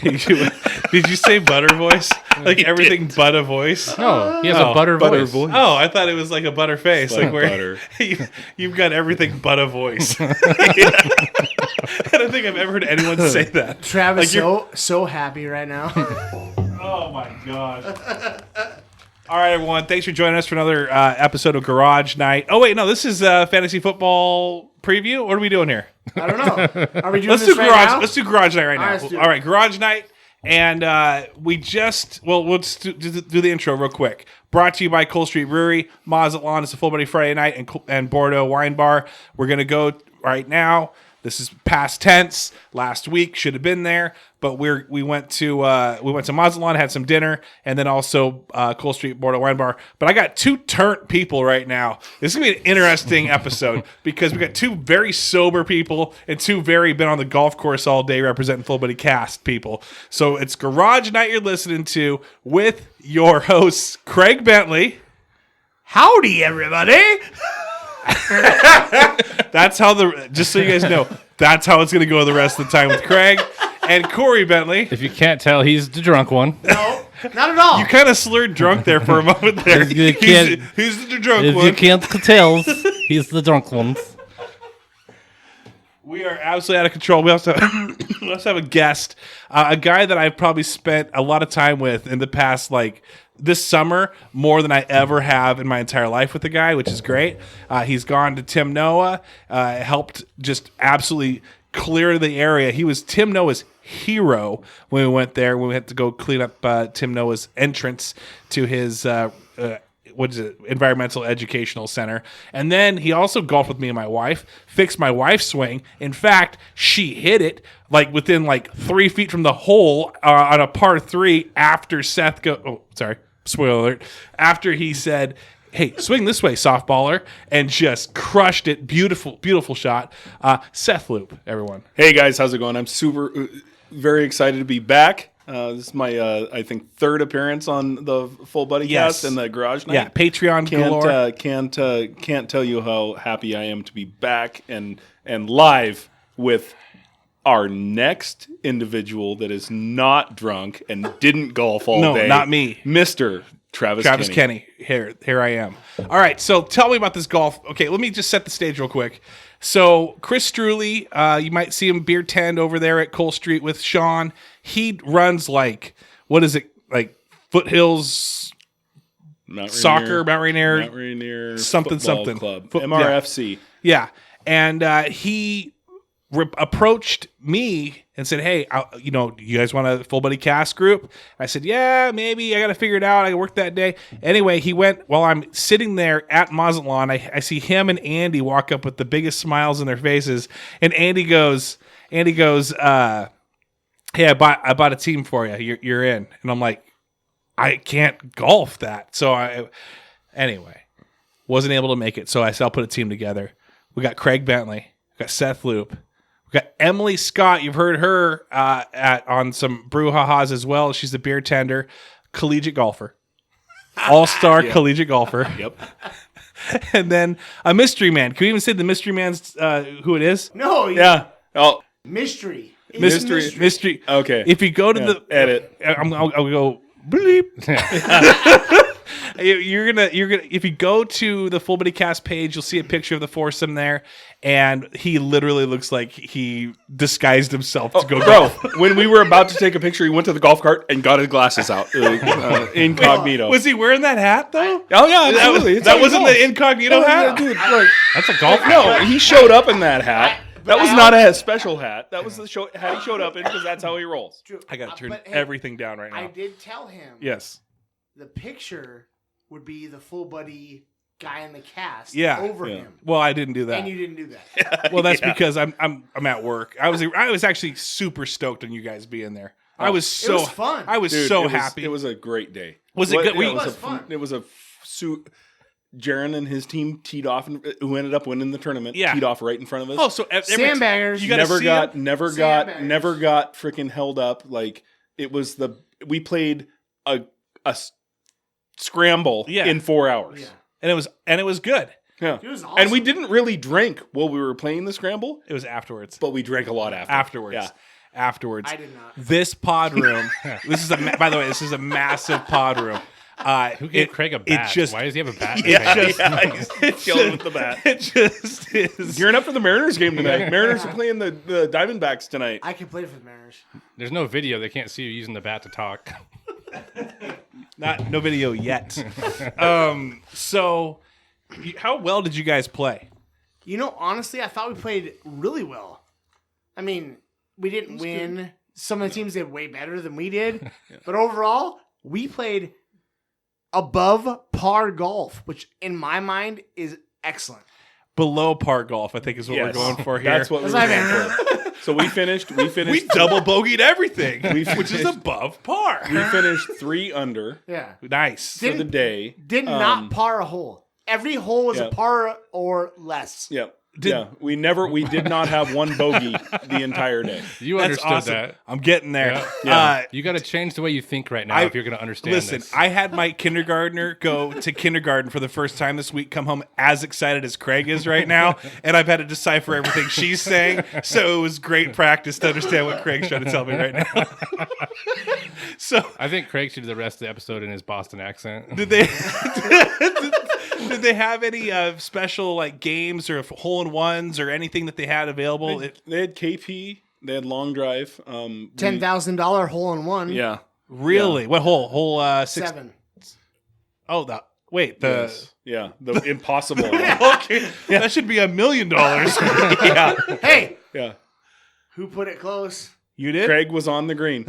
Did you say butter voice? Like everything but a voice? No, he has a butter voice. Oh, I thought it was like a butter face. Like where butter. You've got everything but a voice. I don't think I've ever heard anyone say that. Travis so happy right now. Oh my gosh. All right, everyone. Thanks for joining us for another episode of Garage Night. Oh, wait, no, this is fantasy football preview. What are we doing here? I don't know. Are we doing Let's this do right garage. now? Let's do Garage Night right now. let's do it. All right, Garage Night. And we'll just do the intro real quick. Brought to you by Cole Street Brewery. Mazatlan is a Full Buddy Friday night and Bordeaux Wine Bar. We're going to go right now. This is past tense. Last week should have been there, but we went to Mazatlan, had some dinner, and then also Cole Street Bordeaux Wine Bar. But I got two turnt people right now. This is gonna be an interesting episode because we got two very sober people and two very been on the golf course all day representing Fullbuddycast people. So it's Garage Night you're listening to with your hosts Craig Bentley. Howdy, everybody. That's how just so you guys know, that's how it's going to go the rest of the time with Craig and Corey Bentley. If you can't tell, he's the drunk one. No, not at all. You kind of slurred drunk there for a moment there. If you can't- He's the drunk If one. you can't tell, he's the drunk one. We are absolutely out of control. We also have a guest, a guy that I've probably spent a lot of time with in the past, like this summer, more than I ever have in my entire life with the guy, which is great. He's gone to Tim Noah, helped just absolutely clear the area. He was Tim Noah's hero when we went there. When we had to go clean up Tim Noah's entrance to his environmental educational center. And then he also golfed with me and my wife, fixed my wife's swing. In fact, she hit it like within like 3 feet from the hole on a par 3 after Seth spoiler alert, after he said, "Hey, swing this way, softballer," and just crushed it. Beautiful, beautiful shot. Seth Loop, everyone. Hey guys, how's it going? I'm very excited to be back. This is my, I think, third appearance on the Fullbuddycast and the Garage Night. Yeah, Patreon galore. Can't tell you how happy I am to be back and live with our next individual that is not drunk and didn't golf all day. No, not me. Mr. Travis Kenny. Here I am. All right, so tell me about this golf. Okay, let me just set the stage real quick. So Chris Struley, you might see him beer tend over there at Cole Street with Sean. He runs like, what is it, like Foothills Soccer, Mount Rainier, something Club, MRFC. Yeah, and he approached me and said, "Hey, do you guys want a Fullbuddycast group?" I said, "Yeah, maybe. I got to figure it out. I worked that day." Anyway, he went while I'm sitting there at Mazatlan. I see him and Andy walk up with the biggest smiles on their faces, and Andy goes, "Hey, I bought a team for you. You're in." And I'm like, I can't golf that. So anyway, wasn't able to make it. So I said, I'll put a team together. We got Craig Bentley, we got Seth Loop. We got Emily Scott. You've heard her on some brouhahas as well. She's a beer tender, collegiate golfer, all-star collegiate golfer. Yep. And then a mystery man. Can we even say the mystery man's who it is? No. Yeah. Oh, Mystery. Mystery. Okay. If you go to the edit, I'll go bleep. You're gonna if you go to the Fullbuddycast page, you'll see a picture of the foursome there, and he literally looks like he disguised himself to go golf. When we were about to take a picture, he went to the golf cart and got his glasses out, incognito. Was he wearing that hat though? Oh yeah, absolutely. That wasn't the incognito hat, dude. Like, That's a golf hat. no, he showed up in that hat. That was not a special hat. That was the hat he showed up in because that's how he rolls. I gotta turn But, hey, everything down right now. I did tell him. Yes. The picture would be the Full Buddy guy in the cast over him. Well, I didn't do that. And you didn't do that. Well, that's because I'm at work. I was actually super stoked on you guys being there. I was so it was fun. I was Dude, so happy. It was a great day. Was it good? It was fun. It was a suit. Jaron and his team teed off, who ended up winning the tournament. Yeah. Teed off right in front of us. Oh, so Sandbaggers. You never got freaking held up. Like it was we played a scramble in 4 hours. Yeah. and it was good. Yeah. It was awesome. And we didn't really drink while we were playing the scramble. It was afterwards. But we drank a lot afterwards. Yeah. afterwards. I did not. This pod room. This is by the way, this is a massive pod room. Who gave Craig a bat? Why does he have a bat? He's chilling with the bat. It just is. Gearing up for the Mariners game tonight. Mariners are playing the Diamondbacks tonight. I can play for the Mariners. There's no video. They can't see you using the bat to talk. No video yet. So, how well did you guys play? You know, honestly, I thought we played really well. I mean, we didn't win. Good. Some of the teams did way better than we did. But overall, we played above par golf, which in my mind is excellent. Below par golf, I think is what we're going for here. That's what we're going for. So we finished. We double bogeyed everything, which is above par. We finished 3 under. Yeah, nice for the day. Did not par a hole. Every hole was a par or less. Yep. We did not have one bogey the entire day. You understood that. I'm getting there. Yeah. You got to change the way you think right now if you're going to understand Listen, this. I had my kindergartner go to kindergarten for the first time this week, come home as excited as Craig is right now, and I've had to decipher everything she's saying, so it was great practice to understand what Craig's trying to tell me right now. So I think Craig should do the rest of the episode in his Boston accent. Did they... Did they have any special like games or hole-in-ones or anything that they had available? They had KP. They had long drive. $10,000 hole-in-one. Yeah. Really? Yeah. What hole? Hole 7. Oh, the impossible. Okay, that should be $1 million. Yeah. Hey. Yeah. Who put it close? You did. Craig was on the green.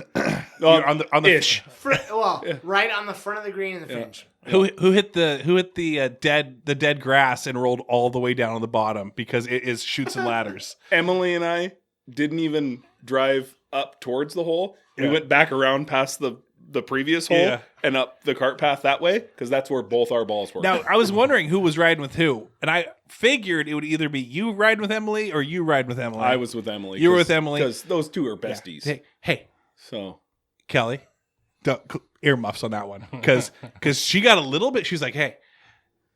on the ish. Right on the front of the green in the finish. Who hit the dead grass and rolled all the way down on the bottom because it is chutes and ladders. Emily and I didn't even drive up towards the hole. We went back around past the previous hole and up the cart path that way because that's where both our balls were. Now I was wondering who was riding with who, and I figured it would either be you riding with Emily or you riding with Emily. I was with Emily. You were with Emily because those two are besties. Yeah. Hey, so Kelly. Earmuffs on that one because she got a little bit. She's like, "Hey,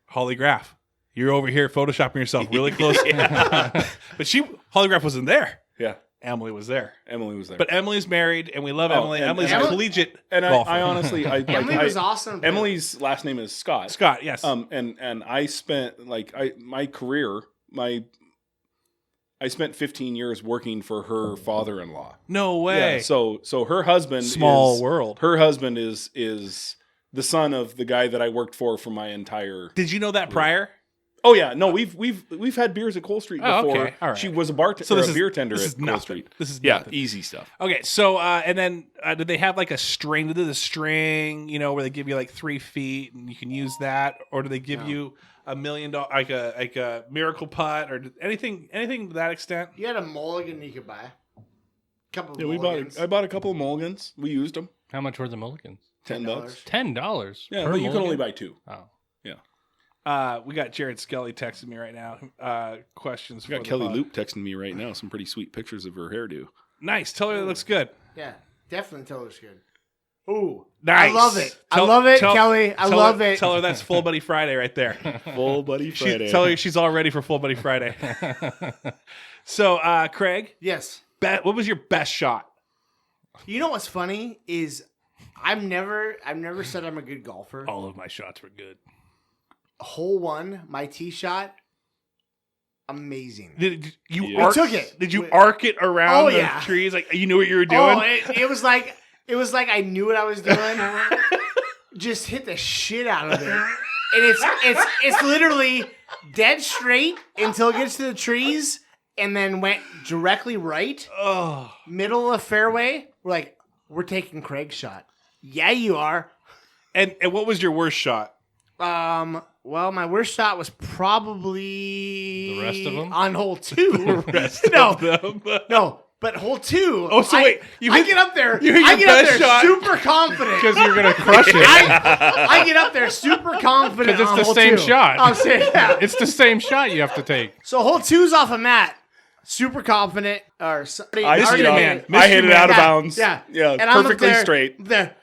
Holly Graff, you're over here photoshopping yourself really close." But Holly Graff wasn't there. Yeah, Emily was there. Emily was there. But Emily's married, and we love Emily. Emily's a collegiate golfer. I honestly, Emily was awesome. Emily's last name is Scott. Scott, yes. And I spent my career I spent 15 years working for her father-in-law. No way. Yeah, so her husband world. Her husband is the son of the guy that I worked for my entire. Did you know that prior? Oh yeah, no, we've had beers at Cole Street before. Okay. All right. She was a beer tender at Cole Street. This is nothing. Easy stuff. Okay, so and then did they have like a string? Did the string, where they give you like 3 feet and you can use that, or do they give you $1 million, like a miracle putt, or anything to that extent? You had a mulligan you could buy. I bought a couple of mulligans. We used them. How much were the mulligans? $10. $10. Yeah, but you can only buy 2. Oh, yeah. We got Jared Skelly texting me right now. Questions. We got Kelly Loop texting me right now. Some pretty sweet pictures of her hairdo. Nice. Tell her it looks good. Yeah, definitely tell her it's good. Ooh, nice. I love it. I love it, Kelly. I love it. Tell her that's Full Buddy Friday right there. Full Buddy Friday. Tell her she's all ready for Full Buddy Friday. So, Craig. Yes. What was your best shot? You know what's funny is I've never said I'm a good golfer. All of my shots were good. Hole 1, my tee shot, amazing. Did you took it? Did you arc it around the trees? Like you knew what you were doing? Oh, it was like I knew what I was doing. Just hit the shit out of it. And it's literally dead straight until it gets to the trees and then went directly right. Oh. Middle of the fairway. We're taking Craig's shot. Yeah, you are. And what was your worst shot? Well, my worst shot was probably the rest of them on hole 2. The rest of them. No, but hole 2. Oh, so wait, I get up there. You hit your best shot super confident because you're gonna crush it. I get up there super confident because it's on the hole same 2. shot. I'm saying, yeah. It's the same shot you have to take. So hole 2's off a mat. Super confident. I hit it out of bounds. Yeah, and perfectly straight. There,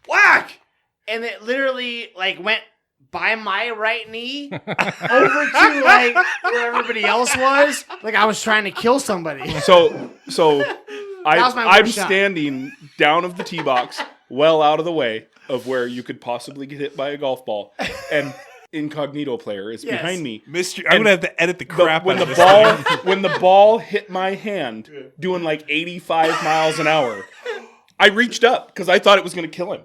whack, and it literally went by my right knee over to where everybody else was. Like I was trying to kill somebody. So was my I'm worst shot. standing down of the tee box, well out of the way of where you could possibly get hit by a golf ball, and incognito player is Yes. behind me. I'm gonna have to edit the crap When out of the this ball thing. when the ball hit my hand, doing like 85 miles an hour, I reached up because I thought it was going to kill him.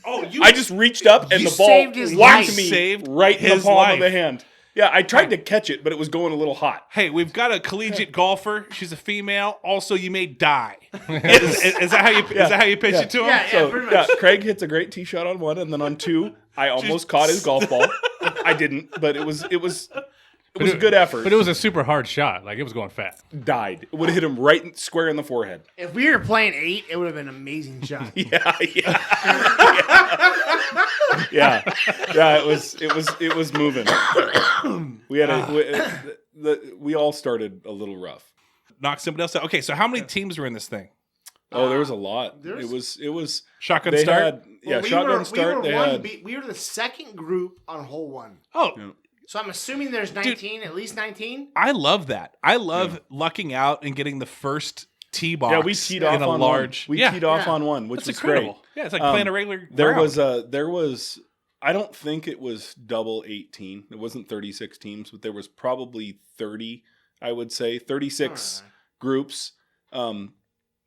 Oh, I just reached up and You the ball saved his whacked life. me Saved right in the his palm life. of the hand. Yeah, I tried to catch it, but it was going a little hot. Hey, we've got a collegiate golfer. She's a female. Also, you may die. Is that how you? Is that how you pitch it to him? Yeah, So pretty much. Craig hits a great tee shot on one, and then on two, I almost caught his golf ball. I didn't, but it was a good effort. But it was a super hard shot. Like, it was going fast. Died. It would have hit him right square in the forehead. If we were playing 8, it would have been an amazing shot. Yeah. It was moving. We had we all started a little rough. Knock somebody else out. Okay, so how many teams were in this thing? Oh, there was a lot. there's- It was Shotgun they start. had Well, shotgun start. They had we were the second group on hole 1. Oh, So I'm assuming there's 19, at least 19. I love that. I love lucking out and getting the first tee box. we teed in off a on large. one. We yeah, teed off Yeah. on one, which that's was incredible. great. Yeah, it's like playing a regular. There round. was I don't think it was double 18. It wasn't 36 teams, but there was probably 30. I would say 36 groups.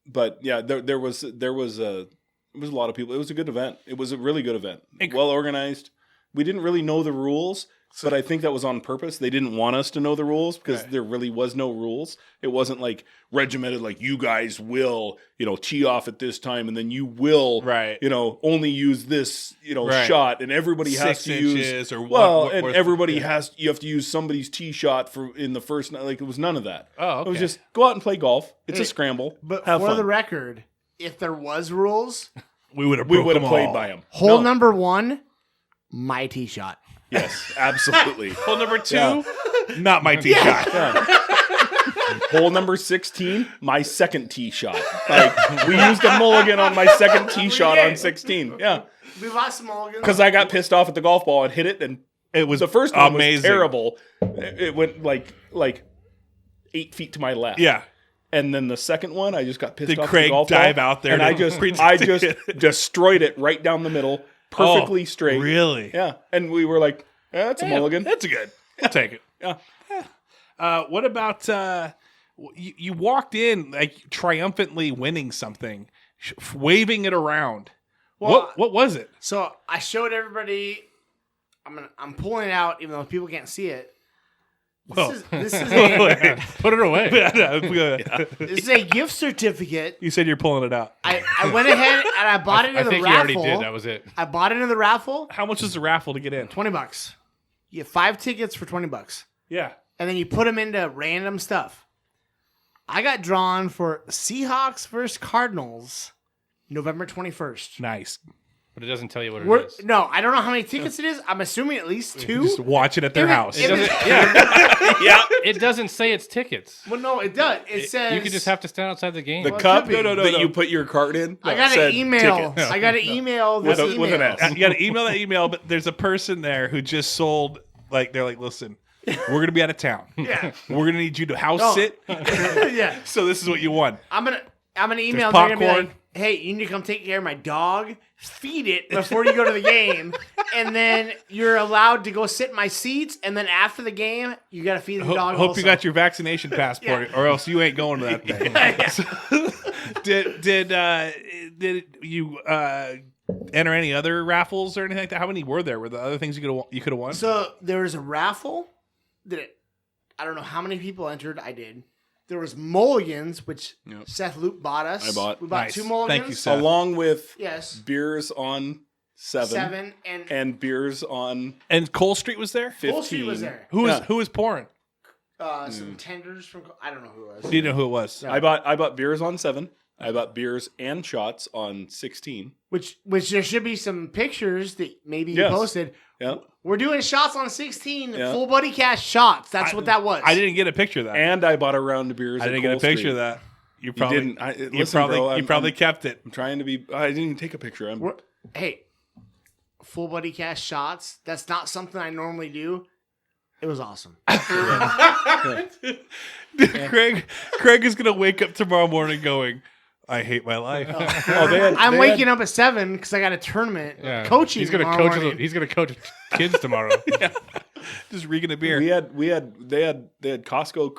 But yeah, there was a lot of people. It was a good event. It was a really good event. Well organized. We didn't really know the rules, but I think that was on purpose. They didn't want us to know the rules because there really was no rules. It wasn't like regimented, like you guys will, tee off at this time, and then you will, only use this, shot, and everybody has 6 to inches use or and everybody you have to use somebody's tee shot in the first night. Like it was none of that. Oh, okay. It was just go out and play golf. It's a scramble. But have for fun. the record, if there was rules, we would have played by them. hole number 1, my tee shot. Yes, absolutely. Hole number 2, Yeah. not my tee shot. Hole number 16, my second tee shot. Like we used a mulligan on my second tee shot on 16. Yeah, We lost some mulligans. because I got pissed off at the golf ball and hit it, and It was the first one amazing. was terrible. It went like 8 feet to my left. Yeah. And then the second one, I just got pissed Did off. Craig the golf dive ball, out there and to I just pretend- destroyed it right down the middle, perfectly Oh, straight. Really? Yeah, and we were like, that's a mulligan. That's good. I'll take it. Yeah. What about you walked in like triumphantly winning something, waving it around. Well, What was it? So I showed everybody. I'm pulling it out, even though people can't see it. This is a, Put it away. this is a gift certificate. You said you're pulling it out. I went ahead and I bought it I in the think you already raffle. did. That was it. I bought it in the raffle. How much is the raffle to get in? $20. You get 5 tickets for $20, Yeah. and then you put them into random stuff. I got drawn for Seahawks versus Cardinals, November 21st. Nice. But it doesn't tell you what it is. No, I don't know how many tickets it is. I'm assuming at least 2. Just watch it at their If it- house. if it- Yeah. It doesn't say it's tickets. Well, no, it does. It says You could just have to stand outside the game. The Well, it cup could be. that you put your card in. I got said an email. tickets. I got an email. This With email. an S. You got to email that email, but there's a person there who just sold. Like they're like, listen, we're gonna be out of town. Yeah. We're gonna need you to house Oh. sit. Yeah. So this is what you won. I'm gonna email. There's They're gonna be popcorn. like, hey, you need to come take care of my dog. Feed it before you go to the game, and then you're allowed to go sit in my seats. And then after the game, you got to feed the dog. Hope also. you got your vaccination passport, or else you ain't going to that thing. Did you enter any other raffles or anything like that? How many were there? Were there other things you could have won? So there was a raffle that I don't know how many people entered. I did. There was mulligans, which Seth Loop bought us. I bought. We bought Nice. 2 mulligans. Thank you, Seth. Along with Yes. beers on 7 and beers on And Cole Street was there. 15. Full Street was there. Who was Yeah. who was pouring? Some tenders from I don't know who it was. Do you know who it was? I bought beers on 7. I bought beers and shots on 16. Which there should be some pictures that maybe you Yes. posted. Yeah. We're doing shots on 16, Yeah. Fullbuddycast shots. That's what that was. I didn't get a picture of that. And I bought a round of beers. I didn't get a picture of that. You probably didn't. you Listen, probably bro, you probably kept it. I'm trying to be. I didn't even take a picture. Hey, Fullbuddycast shots. That's not something I normally do. It was awesome. Craig is gonna wake up tomorrow morning going, I hate my life. I'm waking up at 7 because I got a tournament coaching. He's gonna tomorrow coach. morning. He's gonna coach kids tomorrow. Just reeking a beer. they had Costco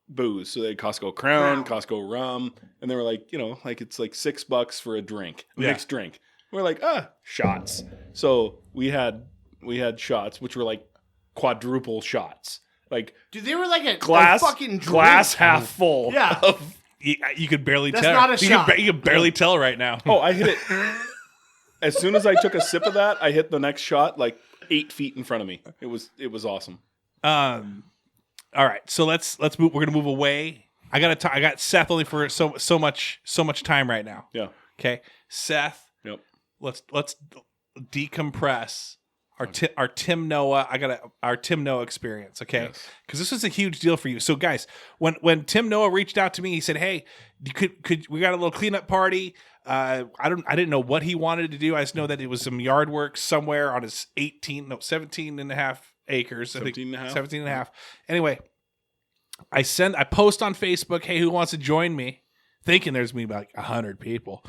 booze, so they had Costco Crown, Costco rum, and they were like, it's like $6 for a drink, mixed drink. We're like, shots. So we had shots, which were like quadruple shots, like Dude, they were like a fucking drink. glass half full. Yeah. You could barely That's tell. not a shot. You could barely tell right now. Oh, I hit it. As soon as I took a sip of that, I hit the next shot like 8 feet in front of me. It was awesome. All right, so let's move. We're gonna move away. I got Seth only for so much time right now. Yeah. Okay, Seth. Yep. Let's decompress our Tim Noah. Our Tim Noah experience. Okay, because this was a huge deal for you. So guys, when Tim Noah reached out to me, he said, "Hey, could we got a little cleanup party?" I didn't know what he wanted to do. I just know that it was some yard work somewhere on his 17 and a half acres. 17 and a half. 17 and a half. Anyway, I post on Facebook, hey, who wants to join me? Thinking there's me about like 100 people.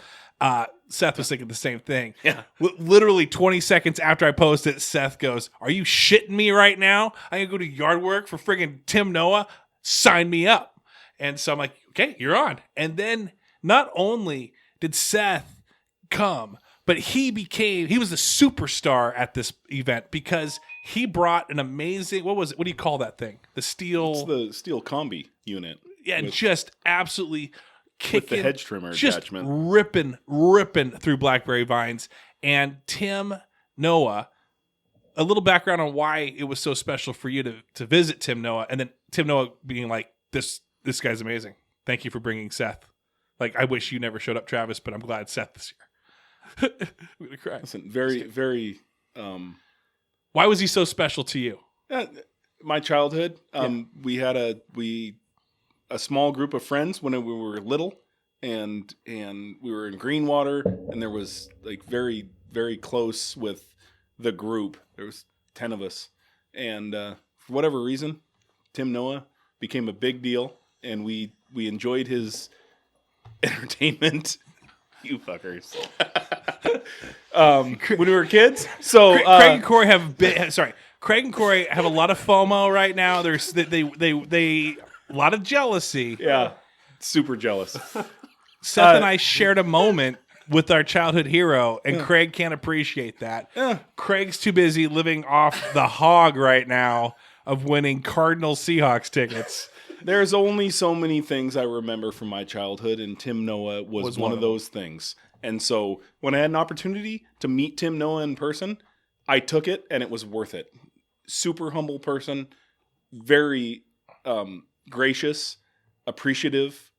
Seth was thinking the same thing. Yeah. Literally 20 seconds after I post it, Seth goes, are you shitting me right now? I'm going to go do yard work for friggin' Tim Noah. Sign me up. And so I'm like, okay, you're on. And then not only did Seth come, but he was the superstar at this event because he brought an amazing, what do you call that thing? The steel. It's the steel combi unit. Yeah, just absolutely kicking. With the hedge trimmer just attachment. ripping through blackberry vines. And Tim Noah, a little background on why it was so special for you to visit Tim Noah. And then Tim Noah being like, this guy's amazing. Thank you for bringing Seth. Like, I wish you never showed up, Travis, but I'm glad Seth this year. I'm going to cry. Listen, very. Why was he so special to you? My childhood. We had a small group of friends when we were little, and we were in Greenwater, and there was like very, very close with the group. There was 10 of us, and for whatever reason, Tim Noah became a big deal, and we enjoyed his entertainment. You fuckers. When we were kids. So Craig and Corey Craig and Corey have a lot of FOMO right now. There's they a lot of jealousy. Yeah. Super jealous. Seth and I shared a moment with our childhood hero, and Craig can't appreciate that. Craig's too busy living off the hog right now of winning Cardinals Seahawks tickets. There's only so many things I remember from my childhood, and Tim Noah was one of those things. And so when I had an opportunity to meet Tim Noah in person, I took it, and it was worth it. Super humble person, very gracious, appreciative.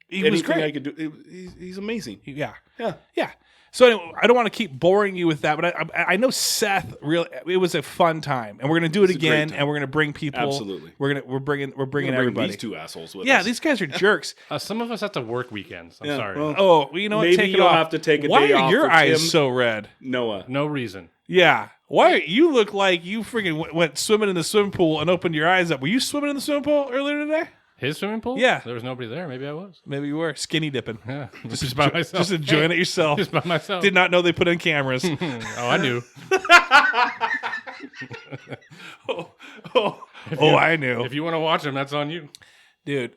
He was great. I could do, he's amazing. Yeah. Yeah. So anyway, I don't want to keep boring you with that, but I know Seth really. It was a fun time, and we're going to do it again, and we're going to bring people. Absolutely, we're bringing everybody. These two assholes with us. Yeah, these guys are jerks. Some of us have to work weekends. I'm sorry. Well, you know what? maybe Take it you'll off. have to take a Why day are off your for eyes Tim so red? Noah. No reason. Yeah. Why you look like you freaking went swimming in the swimming pool and opened your eyes up? Were you swimming in the swimming pool earlier today? His swimming pool? Yeah. There was nobody there. Maybe I was. Maybe you were skinny dipping. Yeah. Just by myself. Just enjoying it yourself. Just by myself. Did not know they put in cameras. Oh, I knew. I knew. If you want to watch them, that's on you. Dude.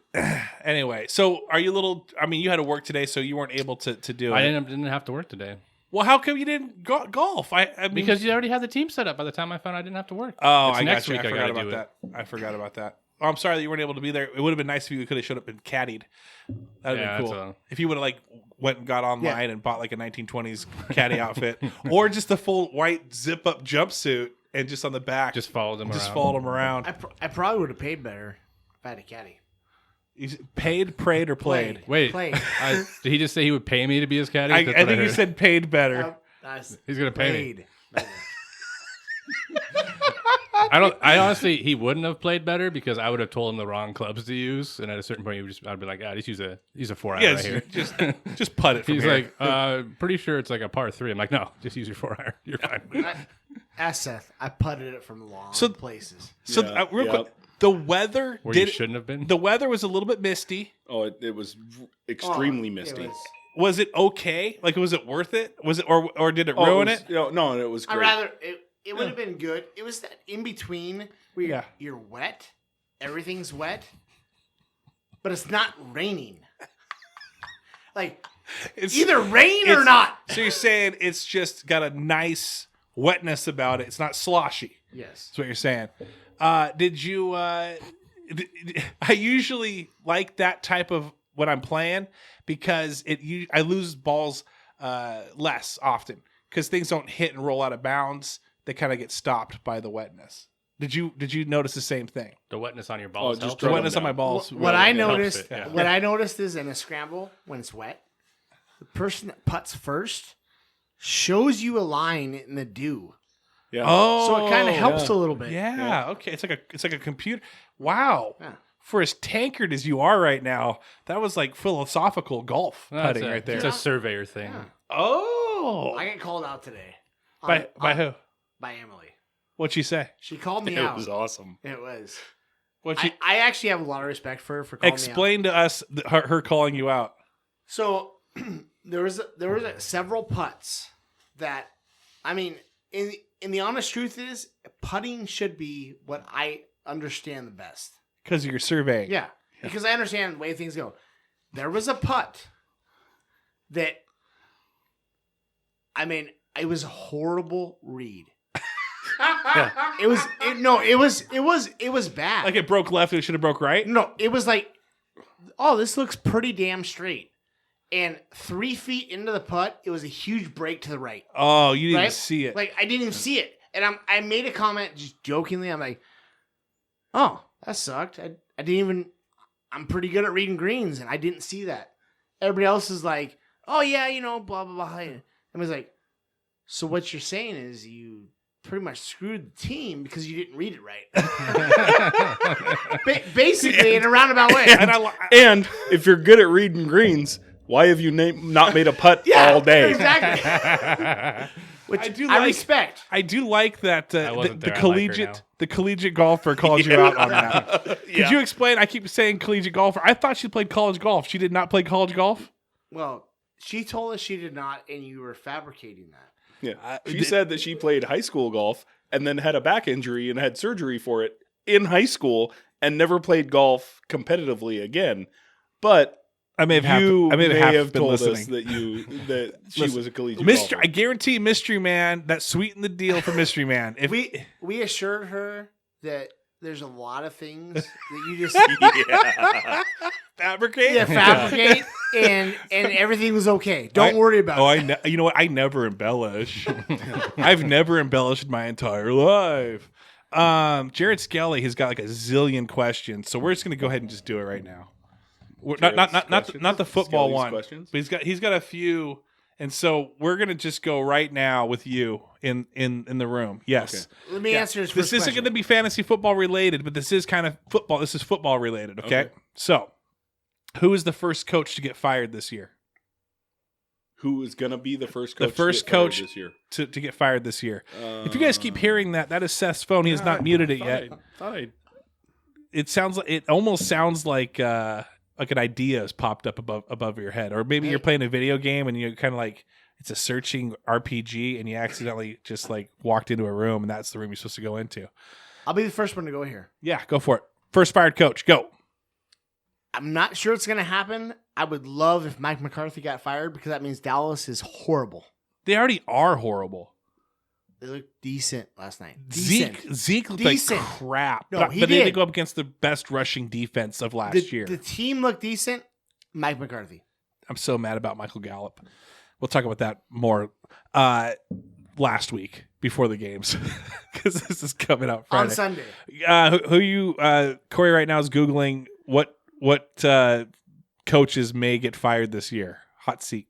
Anyway, so are you you had to work today, so you weren't able to do it. I didn't have to work today. Well, how come you didn't golf? I mean, because you already had the team set up by the time I found I didn't have to work. Oh, it's I next got you. week I forgot gotta about do that. I forgot about that. Oh, I'm sorry that you weren't able to be there. It would have been nice if you could have showed up and caddied. That would have been cool. If you would have went and got online and bought like a 1920s caddy outfit, or just the full white zip up jumpsuit and just on the back, just followed them around. I probably would have paid better if I had a caddy. Paid, prayed, or played? Wait, played. Did he just say he would pay me to be his caddy? I think he said paid better. He's gonna pay me. I honestly, he wouldn't have played better because I would have told him the wrong clubs to use, and at a certain point, I'd be like, just use a 4-iron right here. Just putt it. From He's here. like, pretty sure it's like a par 3. I'm like, no, just use your 4-iron. You're fine. Ask Seth. I putted it from long places. So real quick, The weather Where you shouldn't have been. The weather was a little bit misty. Oh, it was extremely misty. Was it okay? Like, was it worth it? Was it, or did it ruin it? No, it was great. It would have been good. It was that in between where you're wet, everything's wet, but it's not raining. Like, it's either rain or not. So you're saying it's just got a nice wetness about it. It's not sloshy. Yes. That's what you're saying. Did you... I usually like that type of when I'm playing because I lose balls less often because things don't hit and roll out of bounds. They kind of get stopped by the wetness. Did you notice the same thing? The wetness on your balls. just The wetness on my balls. What I noticed is in a scramble when it's wet, the person that putts first shows you a line in the dew. Yeah. Oh, So it kind of helps a little bit. Yeah. Okay. It's like a computer. Wow. Yeah. For as tankard as you are right now, that was like philosophical golf putting right there. It's a surveyor thing. Yeah. Oh. I get called out today. By who? By Emily. What'd she say? She called me It out. was awesome. It was. I actually have a lot of respect for her for calling me out. explain to us her calling you out. So there was several putts that, I mean, in the honest truth is putting should be what I understand the best. Because of your surveying. Yeah, because I understand the way things go. There was a putt that, I mean, it was a horrible read. It was bad. Like it broke left and it should have broke right? No, it was like, oh, this looks pretty damn straight. And 3 feet into the putt, it was a huge break to the right. Oh, you didn't Right? see it. Like, I didn't even see it. And I made a comment just jokingly. I'm like, oh, that sucked. I didn't even, I'm pretty good at reading greens, and I didn't see that. Everybody else is like, oh, yeah, blah, blah, blah. And I was like, so what you're saying is you pretty much screwed the team because you didn't read it right. Basically, in a roundabout way. And if you're good at reading greens, why have you not made a putt all day? Exactly. Which I respect. I do like that the collegiate collegiate golfer called you out on that. Could you explain? I keep saying collegiate golfer. I thought she played college golf. She did not play college golf? Well, she told us she did not, and you were fabricating that. Yeah. She said that she played high school golf and then had a back injury and had surgery for it in high school and never played golf competitively again. But I may have told listening. us that she was a collegiate Mystery. golfer. I guarantee Mystery Man, that sweetened the deal for Mystery Man. If We assured her that there's a lot of things that you just fabricate, and everything was okay. Don't worry about it. You know what? I never embellish. I've never embellished my entire life. Jared Skelly has got like a zillion questions, so we're just gonna go ahead and just do it right now. Not the football Skelly's one, questions? but he's got a few, and so we're gonna just go right now with you in the room. Yes. Let me answer this. This isn't going to be fantasy football related, but this is kind of football. This is football related. Okay. So, who is the first coach to get fired this year? Who is going to be the first coach? This year to get fired this year? If you guys keep hearing that is Seth's phone. He has not muted it yet. It almost sounds like an idea has popped up above your head, or maybe you're playing a video game and you're kind of like it's a searching RPG and you accidentally just like walked into a room and that's the room you're supposed to go into. I'll be the first one to go here. Yeah, go for it. First fired coach, go. I'm not sure it's going to happen. I would love if Mike McCarthy got fired because that means Dallas is horrible. They already are horrible. They looked decent last night. Zeke looked like crap. No, but they did go up against the best rushing defense of last year. The team looked decent. Mike McCarthy. I'm so mad about Michael Gallup. We'll talk about that more last week before the games because this is coming out Friday. On Sunday. Corey right now is Googling what coaches may get fired this year. Hot seat.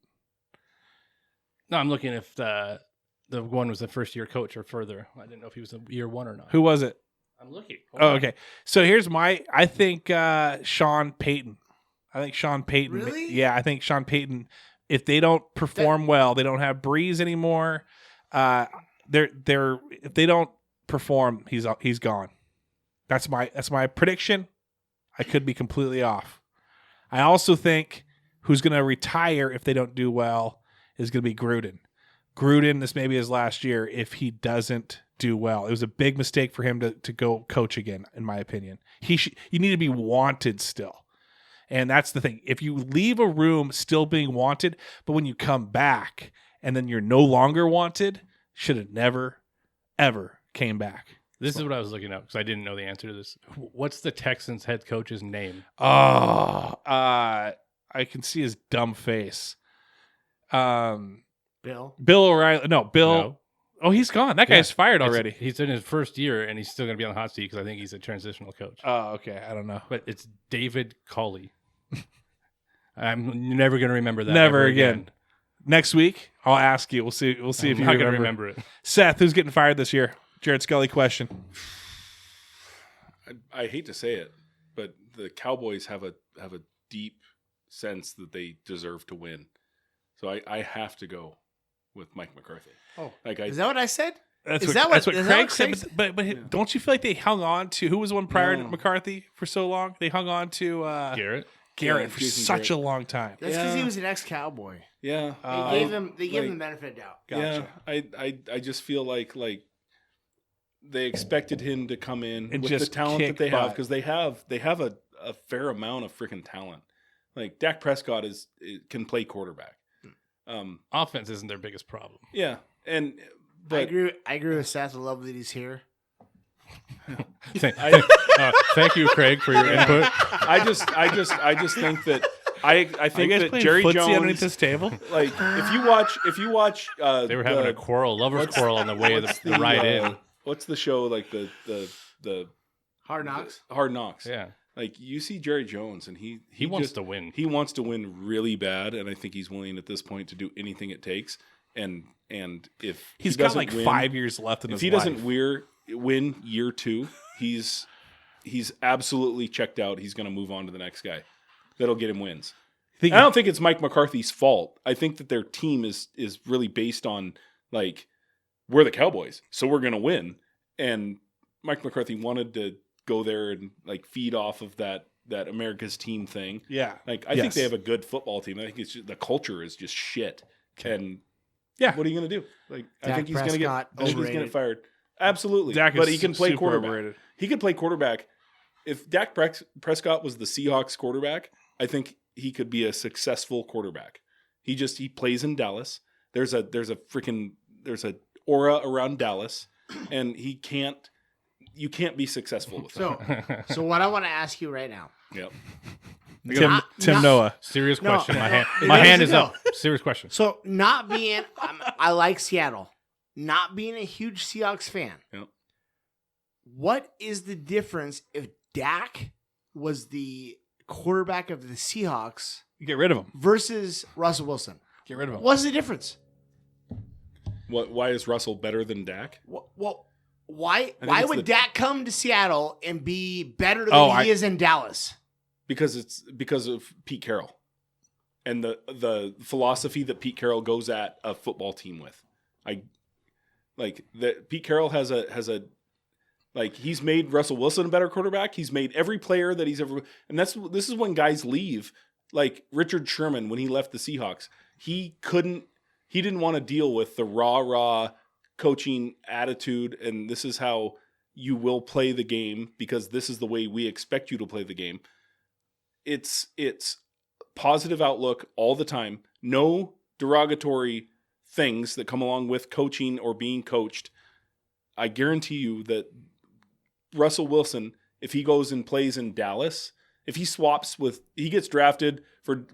No, I'm looking if the one was the first year coach or further. I didn't know if he was a year one or not. Who was it? I'm looking. Okay. So here's I think Sean Payton. Really? Yeah, I think Sean Payton, if they don't perform well, they don't have Breeze anymore. If they don't perform, he's gone. That's my prediction. I could be completely off. I also think who's going to retire if they don't do well is going to be Gruden. Gruden, this may be his last year if he doesn't do well. It was a big mistake for him to go coach again, in my opinion. You need to be wanted still. And that's the thing. If you leave a room still being wanted, but when you come back and then you're no longer wanted, should have never, ever came back. This is what I was looking up because I didn't know the answer to this. What's the Texans head coach's name? Oh, I can see his dumb face. Bill O'Reilly. No, Bill. No. Oh, he's gone. That guy's fired already. He's in his first year, and he's still going to be on the hot seat because I think he's a transitional coach. Oh, okay. I don't know. But it's David Culley. I'm never going to remember that. Never again. Next week, I'll ask you. We'll see if you not going to remember it. Seth, who's getting fired this year? Jared Scully question. I hate to say it, but the Cowboys have a deep sense that they deserve to win. So I have to go with Mike McCarthy. Oh, like is that what I said? That's Is what, that that's what- what is that Craig what said. Craig said? But don't you feel like they hung on to who was the one prior to No. McCarthy for so long? They hung on to Garrett. Garrett Yeah, for Jason such Garrett. a long time. That's because he Yeah. was an ex-Cowboy. Yeah, They gave him the like- benefit of doubt. Gotcha. Yeah, I just feel like they expected him to come in And with just the talent kick that they have butt. because they have a fair amount of freaking talent. Like Dak Prescott can play quarterback. Offense isn't their biggest problem. Yeah, but I agree with Seth. I love that he's here. Thank you, Craig, for your input. I just think that I think that Jerry Jones this table. like if you watch They were having a quarrel, lovers quarrel on the way of the ride in. What's the show like the Hard Knocks. Hard Knocks? Yeah, Like you see Jerry Jones and he wants just- to win. He wants to win really bad, and I think he's willing at this point to do anything it takes. And if He's he got doesn't like win, 5 years left in if his he life. doesn't win year 2, he's absolutely checked out. He's going to move on to the next guy. That'll get him wins. I don't think it's Mike McCarthy's fault. I think that their team is really based on like we're the Cowboys, so we're going to win. And Mike McCarthy wanted to go there and like feed off of that America's team thing. Yeah. Like I think they have a good football team. I think it's just, the culture is just shit. And Yeah. what are you going to do? Like I Dak think he's going to Prescott, get overrated. fired. Absolutely. Dak but is he can play super quarterback. overrated. He could play quarterback. If Dak Prescott was the Seahawks quarterback, I think he could be a successful quarterback. He plays in Dallas. There's a aura around Dallas, and you can't be successful with that. So what I want to ask you right now. Yep. Tim Noah. Serious No, question. My no, hand, it my doesn't hand is go. up. Serious question. So not being, I like Seattle. Not being a huge Seahawks fan. Yep. What is the difference if Dak was the quarterback of the Seahawks Get rid of him. versus Russell Wilson? Get rid of him. What's the difference? Why is Russell better than Dak? Well, why it's would the- Dak come to Seattle and be better than Oh, he is in Dallas? Because of Pete Carroll and the philosophy that Pete Carroll goes at a football team with. Pete Carroll has a he's made Russell Wilson a better quarterback. He's made every player that he's ever, and this is when guys leave. Like Richard Sherman when he left the Seahawks, he didn't want to deal with the raw coaching attitude, and this is how you will play the game because this is the way we expect you to play the game. It's positive outlook all the time. No derogatory things that come along with coaching or being coached. I guarantee you that Russell Wilson, if he goes and plays in Dallas, if he gets drafted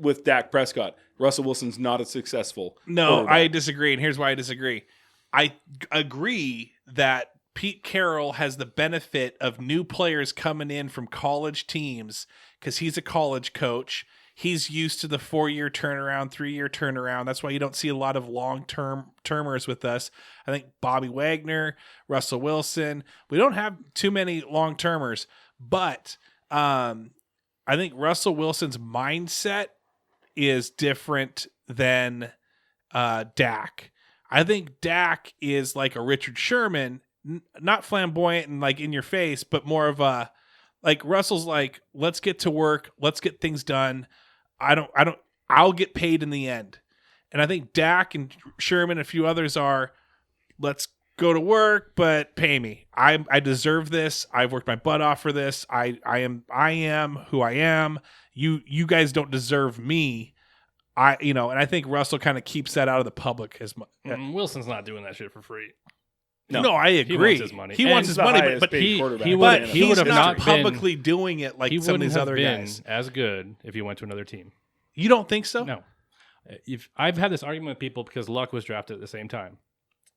with Dak Prescott, Russell Wilson's not a successful quarterback. I disagree, and here's why I disagree. I agree that Pete Carroll has the benefit of new players coming in from college teams because he's a college coach. He's used to the 4-year turnaround, 3-year turnaround. That's why you don't see a lot of long-termers with us. I think Bobby Wagner, Russell Wilson. We don't have too many long-termers, but I think Russell Wilson's mindset is different than Dak. I think Dak is like a Richard Sherman not flamboyant and like in your face, but more of a like Russell's like, let's get to work, let's get things done. I'll get paid in the end. And I think Dak and Sherman and a few others are, let's go to work, but pay me. I deserve this. I've worked my butt off for this. I am who I am. You guys don't deserve me. And I think Russell kind of keeps that out of the public as much. Wilson's not doing that shit for free. No, I agree. He wants his money. He wants his money, but he would he's have not not publicly doing it like some of these other guys. As good if he went to another team. You don't think so? No. I've had this argument with people because Luck was drafted at the same time.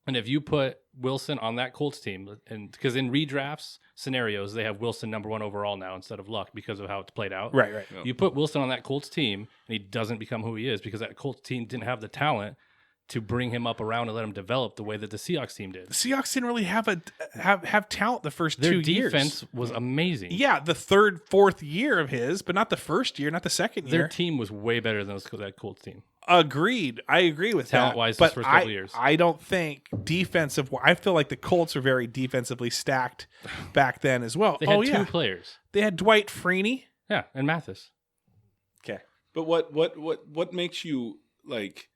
And if you put Wilson on that Colts team, and because in redrafts scenarios, they have Wilson number 1 overall now instead of Luck because of how it's played out. Right. Yep. You put Wilson on that Colts team, and he doesn't become who he is because that Colts team didn't have the talent to bring him up around and let him develop the way that the Seahawks team did. The Seahawks didn't really have talent the first Their 2 years. Their defense was amazing. Yeah, the third, fourth year of his, but not the first year, not the second year. Their team was way better than that Colts team. Agreed. I agree with Talent-wise, that. those first couple years. I don't think defensive. I feel like the Colts were very defensively stacked back then as well. They had 2 players. They had Dwight Freeney. Yeah, and Mathis. Okay. But what makes you like?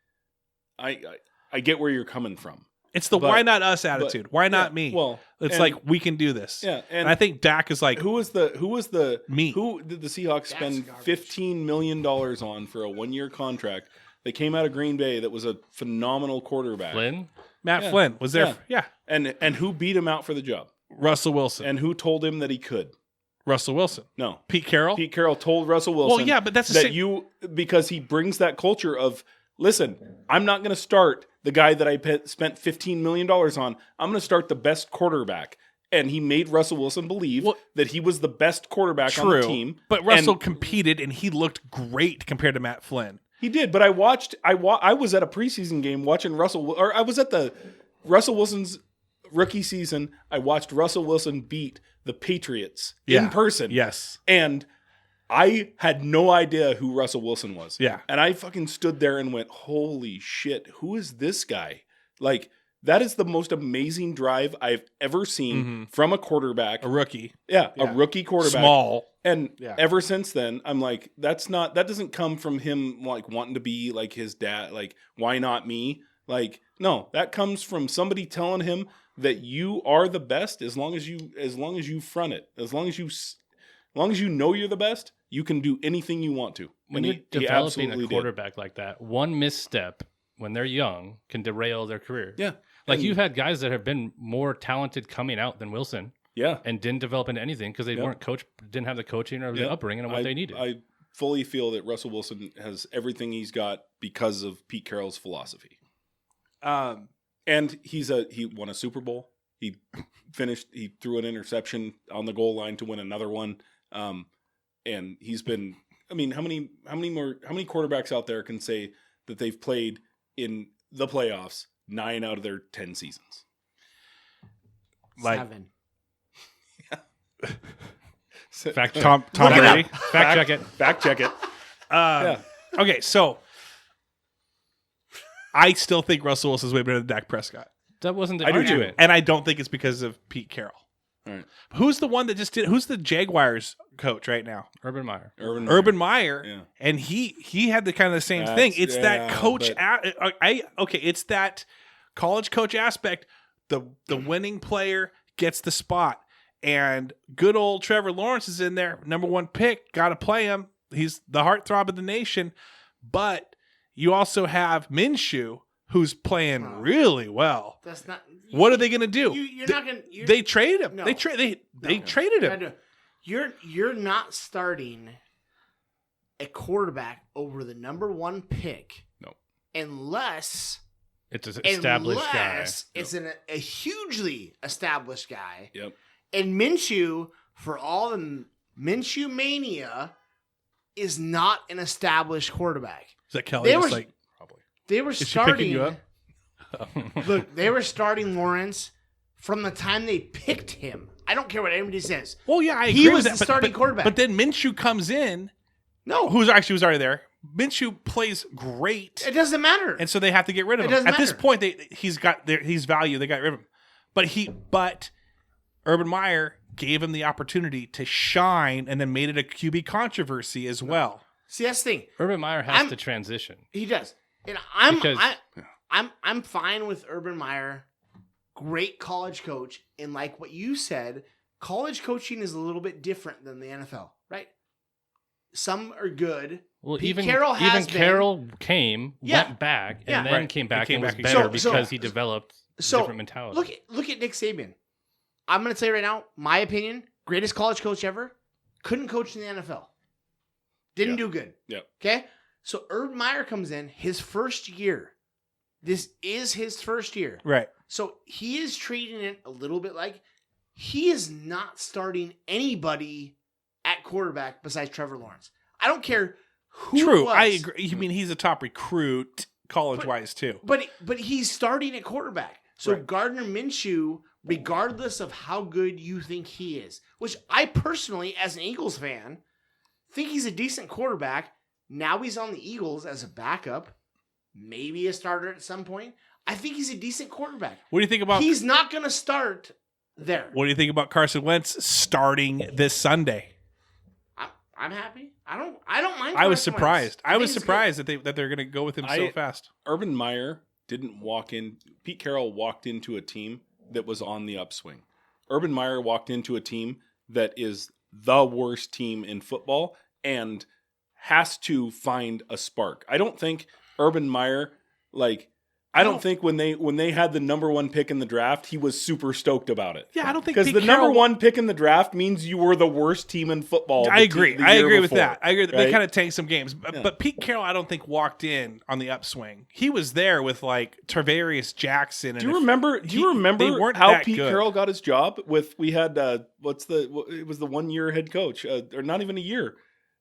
I get where you're coming from. It's the why not us attitude. Why not me? Well, it's like we can do this. Yeah, and I think Dak is like, who was the me? Who did the Seahawks spend $15 million on for a 1-year contract? They came out of Green Bay. That was a phenomenal quarterback. Matt Flynn was there. Yeah. And who beat him out for the job? Russell Wilson. And who told him that he could? Russell Wilson. No. Pete Carroll. Pete Carroll told Russell Wilson. Well, yeah, but that's because he brings that culture of, listen, I'm not going to start the guy that I spent $15 million on. I'm going to start the best quarterback. And he made Russell Wilson believe that he was the best quarterback on the team. But Russell competed, and he looked great compared to Matt Flynn. He did, but I was at a preseason game watching I was at the Russell Wilson's rookie season. I watched Russell Wilson beat the Patriots in person. Yes. And I had no idea who Russell Wilson was. Yeah. And I fucking stood there and went, holy shit, who is this guy? Like, that is the most amazing drive I've ever seen from a quarterback. A rookie. Yeah, a rookie quarterback. Small. And ever since then, I'm like, that doesn't come from him like wanting to be like his dad, like, why not me? Like, no, that comes from somebody telling him that you are the best as long as you front it. As long as you know you're the best, you can do anything you want to. When you're developing a quarterback like that, one misstep when they're young can derail their career. Yeah. Like you've had guys that have been more talented coming out than Wilson. Yeah. And didn't develop into anything because they weren't didn't have the coaching or the upbringing and what they needed. I fully feel that Russell Wilson has everything he's got because of Pete Carroll's philosophy. And he won a Super Bowl. He threw an interception on the goal line to win another one. And he's been, I mean, how many quarterbacks out there can say that they've played in the playoffs 9 out of their 10 seasons? Like 7. Tom Brady. Fact check it. Okay, so I still think Russell Wilson's way better than Dak Prescott. That wasn't the I do argument. too. And I don't think it's because of Pete Carroll. All right. Who's the one that just did? Who's the Jaguars coach right now? Urban Meyer. Urban Meyer. Yeah. And he had the kind of the same thing. It's that coach. It's that college coach aspect. The winning player gets the spot, and good old Trevor Lawrence is in there, number 1 pick. Got to play him. He's the heartthrob of the nation. But you also have Minshew, who's playing really well. That's not. What are they going to do? You're not going. They traded him. No. They traded him. You're not starting a quarterback over the number 1 pick. No. Unless it's an established guy. It's a hugely established guy. Yep. And Minshew, for all the Minshew mania, is not an established quarterback. Is that Kelly? Probably. They were Is she picking you up? Look, they were starting Lawrence from the time they picked him. I don't care what anybody says. Well, yeah, I agree He with was that, the starting quarterback. But then Minshew comes in, No, who was already there. Minshew plays great, it doesn't matter. and so they have to get rid of It him. doesn't At this matter. point, he's value. They got rid of him. But Urban Meyer gave him the opportunity to shine and then made it a QB controversy as well. See, that's the thing. Urban Meyer has to transition. He does. And I'm fine with Urban Meyer. Great college coach. And like what you said, college coaching is a little bit different than the NFL, right? Some are good. Well, Pete even Carroll came, went back, and then came back and was back better again. because he developed a different mentality. Look at Nick Saban. I'm going to tell you right now, my opinion, greatest college coach ever, couldn't coach in the NFL. Didn't do good. Yeah. Okay? So Urban Meyer comes in, his first year. This is his first year. Right. So he is treating it a little bit like he is not starting anybody at quarterback besides Trevor Lawrence. I don't care who True. it was. I agree. You mean he's a top recruit college-wise too. But he's starting at quarterback. So Right. Gardner Minshew, regardless of how good you think he is, which I personally, as an Eagles fan, think he's a decent quarterback. Now he's on the Eagles as a backup, maybe a starter at some point. I think he's a decent quarterback. What do you think about He's not going to start there. What do you think about Carson Wentz starting this Sunday? I'm happy. I don't mind. I was Carson surprised. Wentz. I was think it's surprised that they're going to go with him so fast. Urban Meyer didn't walk in. Pete Carroll walked into a team that was on the upswing. Urban Meyer walked into a team that is the worst team in football and has to find a spark. I don't think Urban Meyer, I don't think when they had the number 1 pick in the draft, he was super stoked about it. Yeah, I don't think because the number 1 pick in the draft means you were the worst team in football. I agree. I agree with that. I agree. Right? They kind of tanked some games, Yeah. but Pete Carroll, I don't think walked in on the upswing. He was there with like Tarvarius Jackson. And Do you remember they weren't how that Pete good. Carroll got his job? We had it was the 1 year head coach, or not even a year.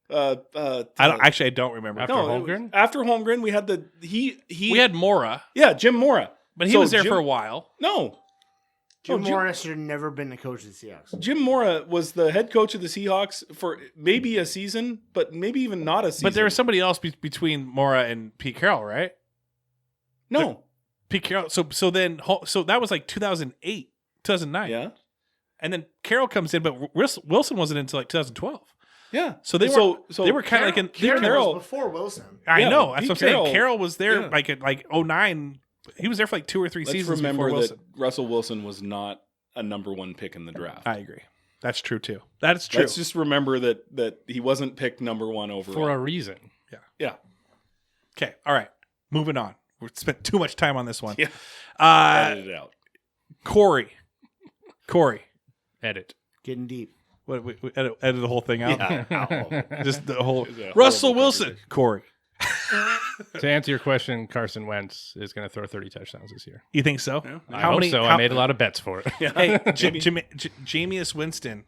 I don't remember. After Holmgren? After Holmgren, we had We had Mora, Jim Mora, but he So was there Jim- for a while. No, Jim Jim- Morris should have never been the coach of the Seahawks. Jim Mora was the head coach of the Seahawks for maybe a season, but maybe even not a season. But there was somebody else between Mora and Pete Carroll, right? no, Pete Carroll. So that was like 2008, 2009. yeah, And then Carroll comes in, but Wilson wasn't until like 2012. yeah. So they were kind of like in Carroll was before Wilson. I Yeah, know. That's Pete what I'm saying. Carroll- Carroll was there yeah. like at 09. He was there for like 2 or 3 Let's seasons remember before that Wilson. Russell Wilson was not a number 1 pick in the draft. I agree. That's true too. That's true. Let's just remember that he wasn't picked number 1 overall. For a reason. yeah. Okay. All right. Moving on. We spent too much time on this one. Yeah. Edit it out. Corey. Edit. Getting deep. What, we edit the whole thing out? Yeah. Just the whole. It's a Russell horrible Wilson. conversation. Corey. To answer your question, Carson Wentz is going to throw 30 touchdowns this year. You think so? Yeah. I hope so. I made a lot of bets for it. Hey, Jameis Winston.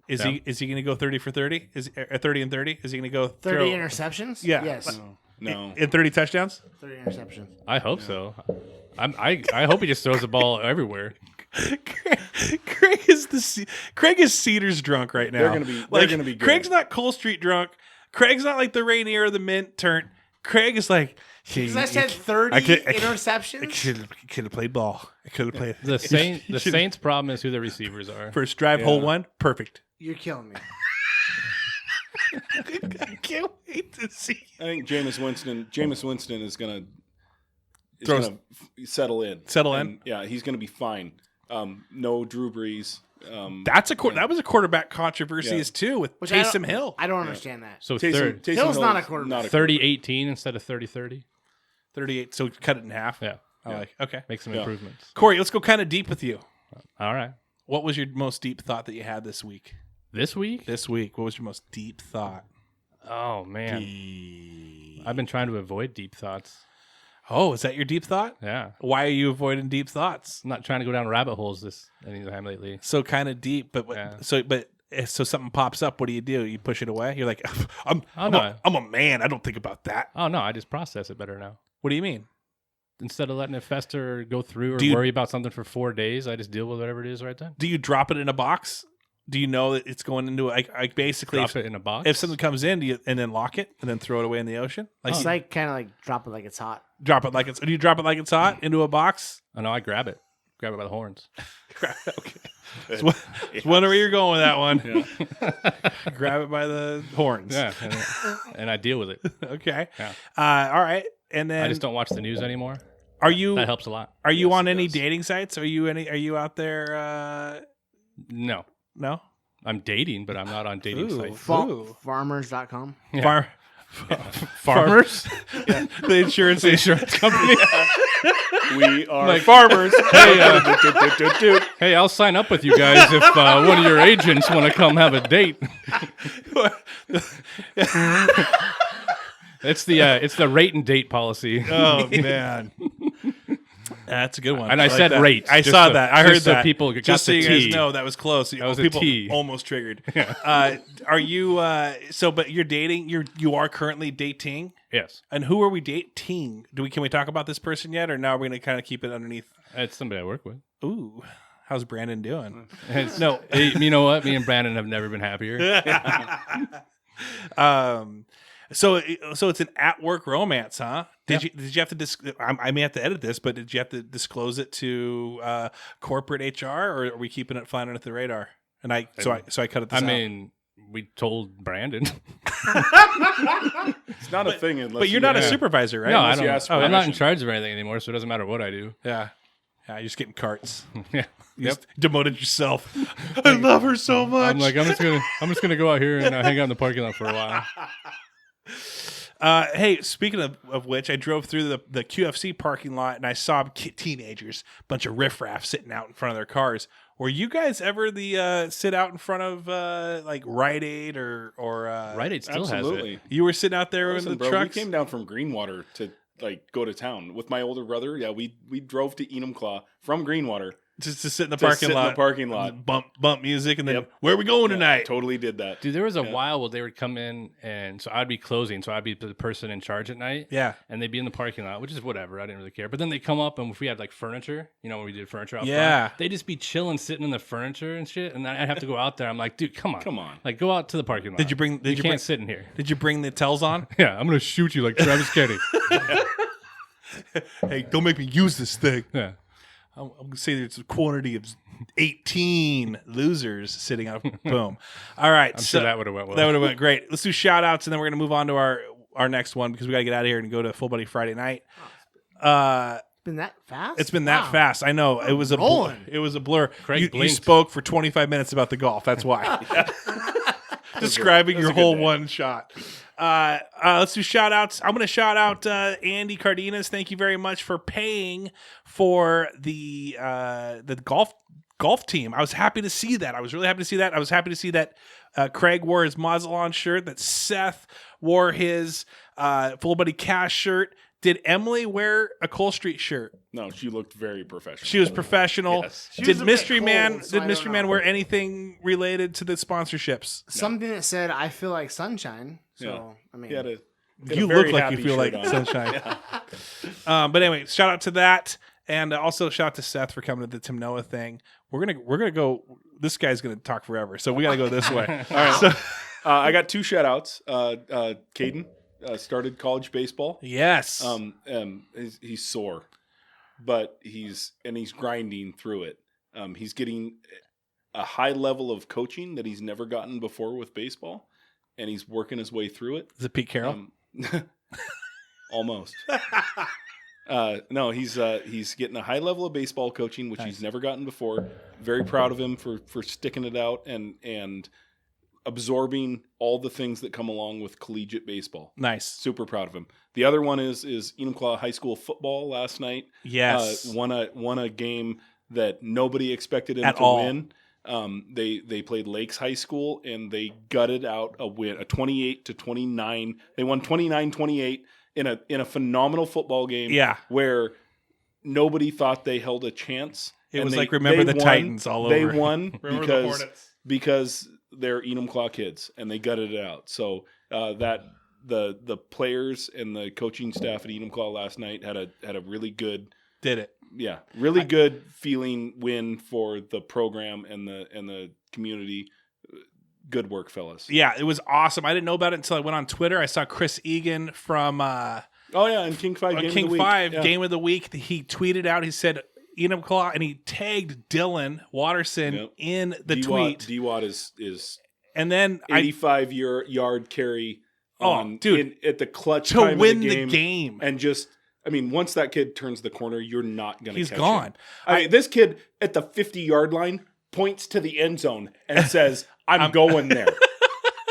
Is he going to go 30 for 30? Is 30 and 30? Is he going to go 30 interceptions? Yeah. Yes. No. in 30 touchdowns? 30 interceptions. I hope so. I hope he just throws the ball everywhere. Craig is Cedars drunk right now. They're gonna be good. Craig's not Cole Street drunk. Craig's not like the Rainier or the Mint turn. Craig is like, Because I said 30 interceptions. I could have played ball. I could have played. The Saints' problem is who their receivers are. First drive, Yeah. hole 1, perfect. You're killing me. I can't wait to see. I think Jameis Winston is gonna Throws- settle in. Settle Yeah, he's gonna be fine. No Drew Brees. That was a quarterback controversy Yeah. as too with Which I don't- Taysom Hill. I don't understand that. So Taysom Hill's not a Hill's quarterback. 30-18 instead of 30-30. 38, so cut it in half. Yeah. I like. Okay. Make some Yeah. improvements. Corey, let's go kind of deep with you. All right. What was your most deep thought that you had this week? This week? What was your most deep thought? Oh, man. I've been trying to avoid deep thoughts. Oh, is that your deep thought? Yeah. Why are you avoiding deep thoughts? I'm not trying to go down rabbit holes any time lately. So kind of deep, but Yeah. so something pops up. What do? You push it away? You're like, I'm no. a man. I don't think about that. Oh, no. I just process it better now. What do you mean? Instead of letting it fester or go through or Do you- worry about something for 4 days, I just deal with whatever it is right then. Do you drop it in a box? Do you know that it's going into like basically Drop it in a box. if something comes in, do you, and then lock it and then throw it away in the ocean? Like It's like kind of like drop it like it's hot. drop it like it's. Do you drop it like it's hot into a box? Oh, no, I grab it. Grab it by the horns. Okay. Just wondering where you're going with that one. Yeah. Grab it by the horns. Yeah, and I deal with it. Okay. Yeah. All right. And then I just don't watch the news anymore. Are you? That helps a lot. Are you Yes, on it any does. dating sites? Are you out there? No. No. I'm dating, but I'm not on dating Ooh. sites. Farmers.com. Yeah. Farmers. Yeah. The insurance company. We are Like- farmers. Hey, I'll sign up with you guys if one of your agents want to come have a date. It's the rate and date policy. Oh man. That's a good one. And I said that. rate. I just saw so- that. I heard just so that. people got just so the you guys T. know that was close. That was a people T. almost triggered. Are you? But you're dating. You are currently dating. Yes. And who are we dating? Can we talk about this person yet, or now we're going to kind of keep it underneath? It's somebody I work with. Ooh, how's Brandon doing? No, you know what? Me and Brandon have never been happier. So it's an at-work romance, huh? Did you have to I may have to edit this, but did you have to disclose it to corporate HR, or are we keeping it flying underneath the radar? And I cut it. I mean, we told Brandon. It's not a thing unless. But you're not a supervisor, right? No, I Unless you don't. ask I'm not in permission. charge of anything anymore, so it doesn't matter what I do. Yeah, you're just getting carts. Yeah. You just demoted yourself. I love her so much. I'm like, I'm just gonna go out here and hang out in the parking lot for a while. Hey, speaking of which, I drove through the QFC parking lot and I saw teenagers, bunch of riffraff sitting out in front of their cars. Were you guys ever the sit out in front of like Rite Aid or Rite Aid still Absolutely. has it. You were sitting out there Listen, in the bro, trucks. we came down from Greenwater to go to town with my older brother. Yeah, we drove to Enumclaw from Greenwater just to sit in the to parking sit lot. in the parking lot. Bump music, and then Yep. where are we going Yeah, tonight? Totally did that. Dude, there was a while where they would come in, and so I'd be closing, so I'd be the person in charge at night. Yeah. And they'd be in the parking lot, which is whatever. I didn't really care. But then they come up, and if we had like furniture, when we did furniture out Yeah. front, they'd just be chilling, sitting in the furniture and shit. And then I'd have to go out there. I'm like, dude, come on. Come on. Like, go out to the parking lot. Did you can't bring sit in here. Did you bring the tells on? Yeah, I'm going to shoot you like Travis Kelce. Hey, don't make me use this thing. Yeah. I'm gonna say there's a quantity of 18 losers sitting out. Boom. All right. I'm sure that would have went well. That would have went great. Let's do shout outs and then we're going to move on to our next one because we got to get out of here and go to Full Buddy Friday night. Been that fast? It's been that Wow. fast. I know. It was a blur. Rolling. It was a blur. Craig You blinked. spoke for 25 minutes about the golf. That's why. Describing your That was a good whole day. one shot. Let's do shout outs. I'm going to shout out Andy Cardenas. Thank you very much for paying for the golf team. I was happy to see that. I was really happy to see that. I was happy to see that Craig wore his Mazalon shirt, that Seth wore his Fullbuddycast shirt. Did Emily wear a Cole Street shirt? No, she looked very professional. She was professional. Yes. She Did was a bit Mystery Man? cold, so Did I Mystery don't Man know. wear anything related to the sponsorships? Something that said, I feel like sunshine. So, Yeah. I mean, He had a You very look like you happy feel like shirt on. sunshine. But anyway, shout out to that, and also shout out to Seth for coming to the Tim Noah thing. We're gonna go. This guy's gonna talk forever, so we gotta go this way. All right. So, I got two shout outs. Caden started college baseball. yes. He's sore, but he's grinding through it. He's getting a high level of coaching that he's never gotten before with baseball, and he's working his way through it. Is it Pete Carroll? Almost. No, he's getting a high level of baseball coaching, which he's never gotten before. Very proud of him for sticking it out and absorbing all the things that come along with collegiate baseball. Nice. Super proud of him. The other one is Enumclaw High School football last night. Yes. Won a game that nobody expected him At to all. win. They played Lakes High School and they gutted out a win, a 28-29. They won 29-28 in a phenomenal football game. Yeah. Where nobody thought they held a chance. It And was they- like Remember they the won. Titans all They over. won Remember the Hornets. because they're Enumclaw kids and they gutted it out. So that the players and the coaching staff at Enumclaw last night had a really good, Did it. really good feeling win for the program and the community. Good work, fellas. Yeah, it was awesome. I didn't know about it until I went on Twitter. I saw Chris Egan from Oh yeah, and King 5 game King of the week. 5 Yeah. Game of the Week. He tweeted out, he said, Ian McCullough, and he tagged Dylan Watterson in the tweet. D-Watt is and then 85-yard carry at the clutch to time win of the game. And just, I mean, once that kid turns the corner, you're not going to catch him. He's gone. I mean, this kid at the 50-yard line points to the end zone and says, I'm going there.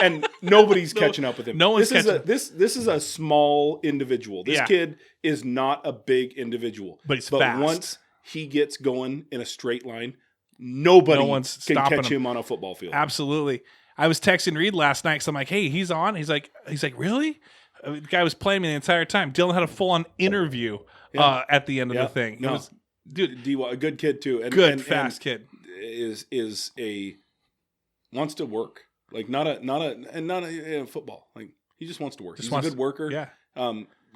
And nobody's catching up with him. No one's This is a small individual. This kid is not a big individual. But he's fast. Once he gets going in a straight line, nobody can catch him on a football field. Absolutely. I was texting Reed last night because I'm like, hey, he's on. He's like, really? The guy was playing me the entire time. Dylan had a full-on interview at the end of the thing. No. It was, dude, D-Watt, a good kid too. Fast kid. Wants to work. Like not a football. Like he just wants to work. He's a good worker. Yeah.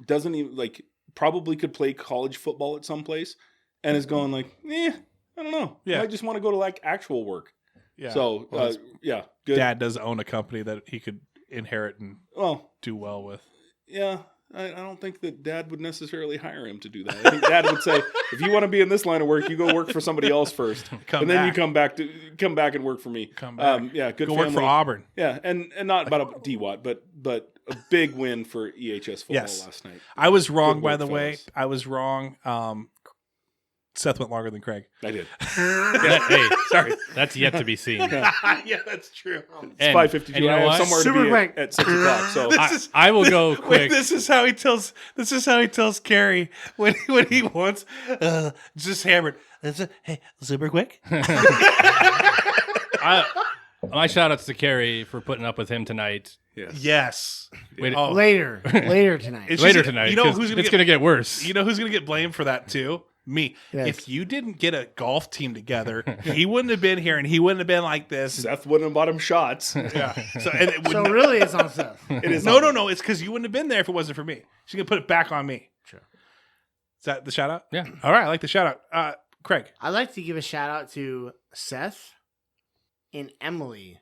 Doesn't even probably could play college football at some place, and is going like, I don't know. Yeah. I just want to go to actual work. Yeah. So good. Dad does own a company that he could inherit and do well with. Yeah. I don't think that Dad would necessarily hire him to do that. I think Dad would say, if you want to be in this line of work, you go work for somebody else first, then you come back and work for me. Come back. Good. Go family. work for Auburn. Yeah, and not about a D-Watt, but a big win for EHS football last night. I was wrong, by the fellas. way. I was wrong. Seth went longer than Craig. I did. Hey, sorry, that's yet to be seen. Yeah, that's true. It's 5:52. And you know I have what? somewhere Super to be quick. at 6 o'clock. So I will go quick. Wait, this is how he tells Carrie when he wants just hammered. Hey, super quick. My shout outs to Carrie for putting up with him tonight. Yes. Wait, Later tonight. It's later just- tonight. You know 'cause who's gonna it's going to get worse. You know who's going to get blamed for that too? Me. Yes. If you didn't get a golf team together, he wouldn't have been here, and he wouldn't have been like this. Seth wouldn't have bought him shots. Yeah. So, and it So wouldn't, really, it's on Seth. It is no. It's because you wouldn't have been there if it wasn't for me. She's gonna put it back on me. Sure. Is that the shout out? Yeah. All right. I like the shout out. Craig. I'd like to give a shout out to Seth and Emily,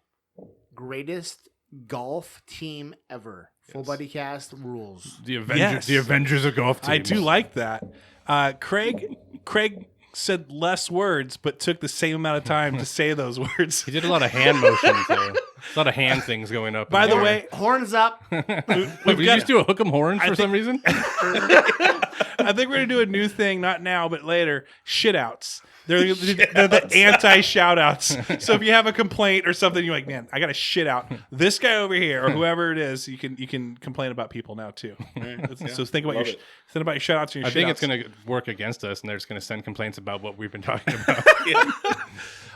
greatest golf team ever. Fullbuddycast rules. The Avengers, Yes. the Avengers of golf team. I do like that. Craig said less words, but took the same amount of time to say those words. He did a lot of hand motions, though. A lot of hand things going up. By in the there. way, Horns up. Wait, did you just do a hook 'em horns for some reason? I think we're gonna do a new thing, not now, but later. Shit outs. They're the anti shout outs. So if you have a complaint or something, you're like, man, I got to shit out this guy over here or whoever it is. You can complain about people now too. So think about your shout outs and your. I think shit it's going to work against us, and they're just going to send complaints about what we've been talking about.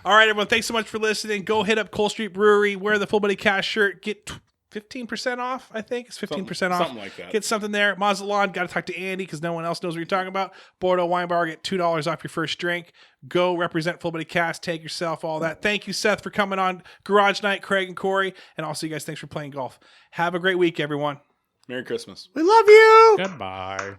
All right, everyone. Thanks so much for listening. Go hit up Cole Street Brewery. Wear the Full Buddy Cast shirt. Get 15% off, I think. It's 15% off. Something like that. Get something there. Mazalon, got to talk to Andy because no one else knows what you're talking about. Bordeaux Wine Bar, get $2 off your first drink. Go represent Full Buddy Cast. Take yourself, all that. Thank you, Seth, for coming on Garage Night, Craig and Corey. And also, you guys, thanks for playing golf. Have a great week, everyone. Merry Christmas. We love you. Goodbye.